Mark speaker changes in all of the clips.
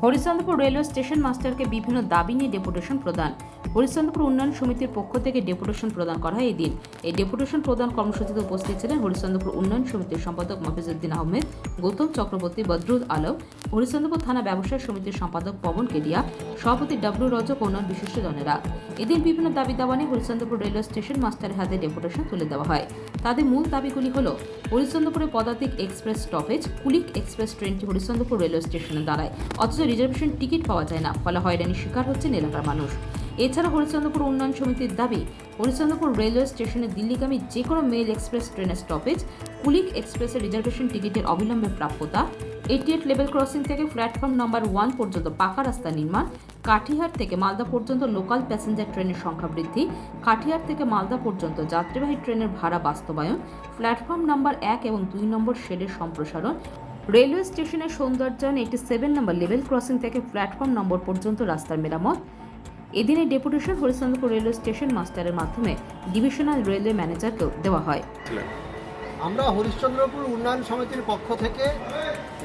Speaker 1: Harishchandrapur railway station মাস্টারকে বিভিন্ন দাবি নিয়ে ডেপুটেশন প্রদান। হরিশ্চন্দ্রপুর উন্নয়ন সমিতির পক্ষ থেকে ডেপুটেশন প্রদান করা হয়। এই দিন এই ডেপুটেশন প্রদান কর্মসূচিতে উপস্থিত ছিলেন হরিশ্চন্দ্রপুর উন্নয়ন সমিতির সম্পাদক মফিজউদ্দিন আহমেদ, গৌতম চক্রবর্তী, বদরুল আলম, হরিশ্চন্দ্রপুর থানা ব্যবসায় সমিতির সম্পাদক পবন কেডিয়া, সভাপতি ডব্লিউ রজক, অন্যান্য বিশিষ্টজনেরা। এদিন বিভিন্ন দাবি দাওয়া নিয়ে হরিশ্চন্দ্রপুর রেলওয়ে স্টেশন মাস্টারের হাতে ডেপুটেশন তুলে দেওয়া হয়। তাদের মূল দাবিগুলি হল হরিশ্চন্দ্রপুরে পদাতিক এক্সপ্রেস স্টপেজ, কুলিক এক্সপ্রেস ট্রেনটি হরিশ্চন্দ্রপুর রেলওয়ে স্টেশনে দাঁড়ায়, অথচ রিজার্ভেশন টিকিট পাওয়া যায় না, ফলে হয়রানির শিকার হচ্ছেন এলাকার মানুষ। এছাড়া হরিশ্চন্দ্রপুর উন্নয়ন সমিতির দাবি, হরিশ্চন্দ্রপুর রেলওয়ে স্টেশনে দিল্লিগামী যে কোনো মেল এক্সপ্রেস ট্রেনের স্টপেজ, কুলিক এক্সপ্রেসের রিজার্ভেশন টিকিটের অবিলম্বে প্রাপ্যতা, 88 লেভেল ক্রসিং থেকে প্ল্যাটফর্ম নম্বর 1 পর্যন্ত পাকা রাস্তা নির্মাণ, কাঠিহার থেকে মালদা পর্যন্ত লোকাল প্যাসেঞ্জার ট্রেনের সংখ্যা বৃদ্ধি, কাঠিহার থেকে মালদা পর্যন্ত যাত্রীবাহী ট্রেনের ভাড়া বাস্তবায়ন, প্ল্যাটফর্ম নম্বর 1 এবং 2 নম্বর শেডের সম্প্রসারণ, রেলওয়ে স্টেশনের সৌন্দর্যায়ন, 87 নম্বর লেভেল ক্রসিং থেকে প্ল্যাটফর্ম নম্বর পর্যন্ত রাস্তার মেরামত। এদিনের ডেপুটেশন হরিশ্চন্দ্রপুর রেলওয়ে স্টেশন মাস্টারের মাধ্যমে ডিভিশনাল রেলওয়ে ম্যানেজারকেও দেওয়া হয়।
Speaker 2: আমরা হরিশ্চন্দ্রপুর উন্নয়ন সমিতির পক্ষ থেকে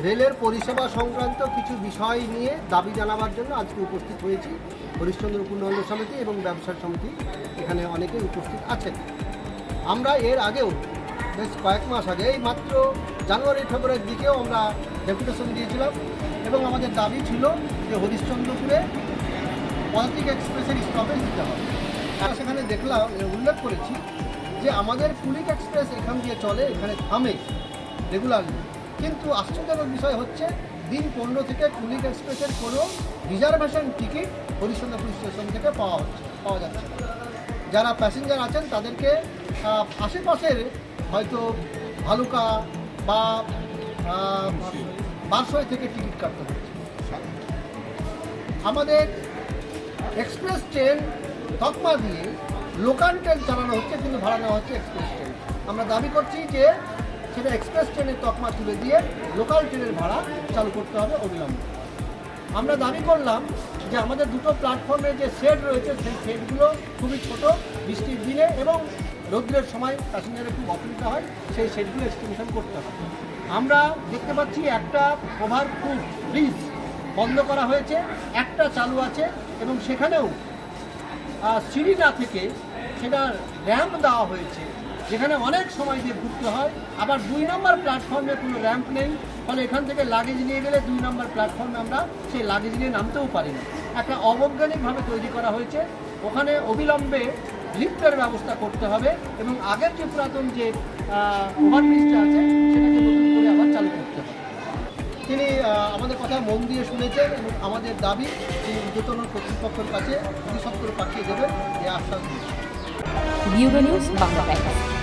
Speaker 2: রেলের পরিষেবা সংক্রান্ত কিছু বিষয় নিয়ে দাবি জানাবার জন্য আজকে উপস্থিত হয়েছি। হরিশ্চন্দ্রপুর উন্নয়ন সমিতি এবং ব্যবসা সমিতি এখানে অনেকেই উপস্থিত আছেন। আমরা এর আগেও বেশ কয়েক মাস আগে, এই মাত্র জানুয়ারি ফেব্রুয়ারির দিকেও আমরা ডেপুটেশন দিয়েছিলাম এবং আমাদের দাবি ছিল যে হরিশ্চন্দ্রপুরে পদাতিক এক্সপ্রেসের স্টপেজ দিতে হবে। সেখানে দেখলাম, উল্লেখ করেছি যে আমাদের কুলিক এক্সপ্রেস এখান দিয়ে চলে, এখানে থামে রেগুলারলি, কিন্তু আশ্চর্যজনক বিষয় হচ্ছে দিন 15 থেকে কুলিক এক্সপ্রেসের কোনো রিজার্ভেশন টিকিট হরিশ্চন্দ্রপুর স্টেশন থেকে পাওয়া যাচ্ছে না। যারা প্যাসেঞ্জার আছেন তাদেরকে আশেপাশের হয়তো ভালুকা বা বারসই থেকে টিকিট কাটতে হচ্ছে। আমাদের এক্সপ্রেস ট্রেন তকমা দিয়ে লোকাল ট্রেন চালানো হচ্ছে, কিন্তু ভাড়া নেওয়া হচ্ছে এক্সপ্রেস ট্রেন। আমরা দাবি করছি যে সেটা এক্সপ্রেস ট্রেনের তকমা তুলে দিয়ে লোকাল ট্রেনের ভাড়া চালু করতে হবে অবিলম্বে। আমরা দাবি করলাম যে আমাদের দুটো প্ল্যাটফর্মে যে শেড রয়েছে সেই শেডগুলো খুবই ছোট, বৃষ্টির দিনে এবং রৌদ্রের সময় প্যাসেঞ্জারের খুব অসুবিধা হয়, সেই শেডগুলো এক্সটেনশন করতে হবে। আমরা দেখতে পাচ্ছি একটা ওভারফুট ব্রিজ বন্ধ করা হয়েছে, একটা চালু আছে এবং সেখানেও সিঁড়ি না থেকে সেটা র্যাম্প দেওয়া হয়েছে, যেখানে অনেক সময় দিয়ে ঘুরতে হয়। আবার 2 নম্বর প্ল্যাটফর্মে কোনো র্যাম্প নেই, ফলে এখান থেকে লাগেজ নিয়ে গেলে 2 নম্বর প্ল্যাটফর্মে আমরা সেই লাগেজ নিয়ে নামতেও পারি না। একটা অবৈজ্ঞানিকভাবে তৈরি করা হয়েছে, ওখানে অবিলম্বে লিফটের ব্যবস্থা করতে হবে এবং আগের যে পুরাতন যে ওভারব্রিজটা আছে সেটাকে নতুন করে আবার চালু করতে হবে। তিনি আমাদের কথা মন দিয়ে শুনেছেন এবং আমাদের দাবি তিনি ঊর্ধ্বতন কর্তৃপক্ষের কাছে অধিসত্ত্বর পাঠিয়ে দেবেন এই আশ্বাস দিয়েছেন।
Speaker 1: Bureau news Bangla Times.